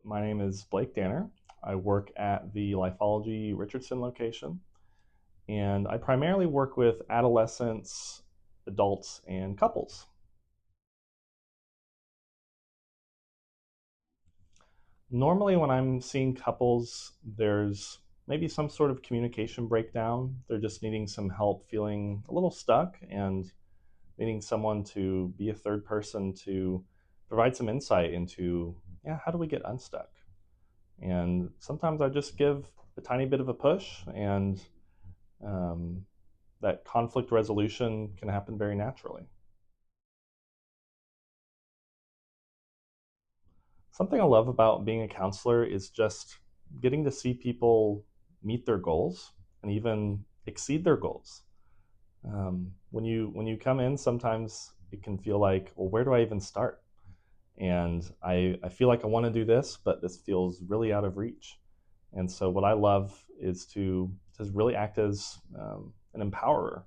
My name is Blake Danner. I work at the Lifeologie Richardson location, and I primarily work with adolescents, adults, and couples. Normally, when I'm seeing couples, there's maybe some sort of communication breakdown. They're just needing some help feeling a little stuck and needing someone to be a third person to provide some insight into, yeah, how do we get unstuck? And sometimes I just give a tiny bit of a push, and um, that conflict resolution can happen very naturally. Something I love about being a counselor is just getting to see people meet their goals and even exceed their goals. When you come in, sometimes it can feel like, well, where do I even start? And I feel like I want to do this, but this feels really out of reach. And so what I love is to really act as an empowerer,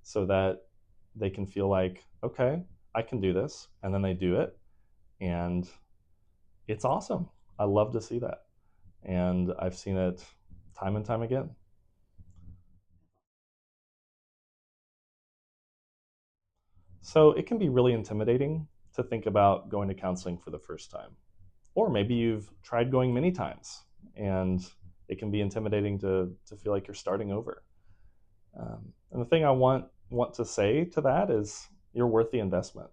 so that they can feel like, okay, I can do this, and then they do it, and it's awesome. I love to see that, and I've seen it time and time again. So it can be really intimidating to think about going to counseling for the first time, or maybe you've tried going many times, and it can be intimidating to feel like you're starting over. And the thing I want to say to that is you're worth the investment.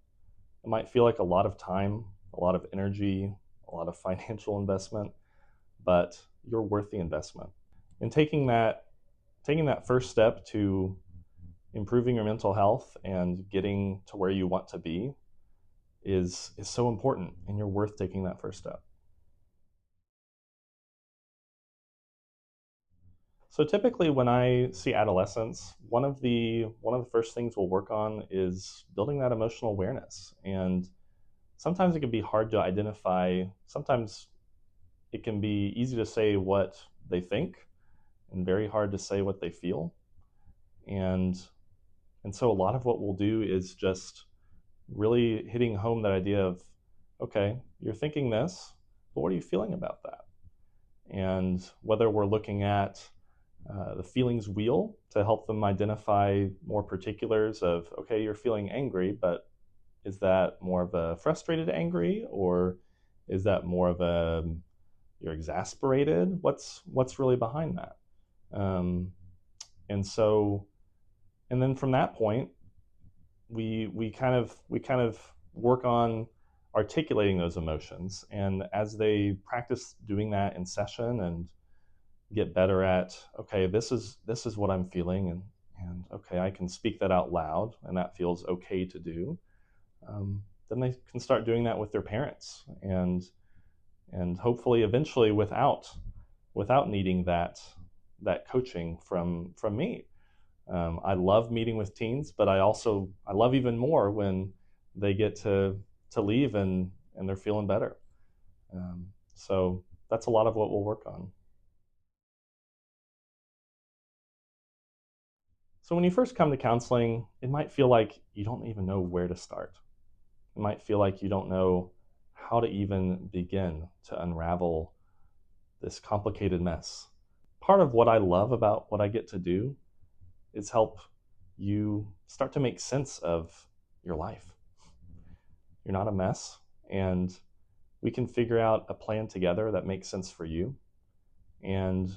It might feel like a lot of time, a lot of energy, a lot of financial investment, but you're worth the investment. And taking that first step to improving your mental health and getting to where you want to be is so important, and you're worth taking that first step. So typically when I see adolescents, one of the first things we'll work on is building that emotional awareness. And sometimes it can be hard to identify. Sometimes it can be easy to say what they think and very hard to say what they feel. And and so a lot of what we'll do is just really hitting home that idea of, okay, you're thinking this, but what are you feeling about that? And whether we're looking at the feelings wheel to help them identify more particulars of, okay, you're feeling angry, but is that more of a frustrated angry, or is that more of a you're exasperated? What's really behind that? Um, and so, and then from that point, we kind of work on articulating those emotions, and as they practice doing that in session and get better at, okay, this is what I'm feeling, and okay, I can speak that out loud, and that feels okay to do. Then they can start doing that with their parents, and hopefully eventually without needing that coaching from me. I love meeting with teens, but I love even more when they get to leave and they're feeling better. So that's a lot of what we'll work on. So when you first come to counseling, it might feel like you don't even know where to start. It might feel like you don't know how to even begin to unravel this complicated mess. Part of what I love about what I get to do is help you start to make sense of your life. You're not a mess, and we can figure out a plan together that makes sense for you. And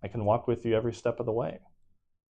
I can walk with you every step of the way.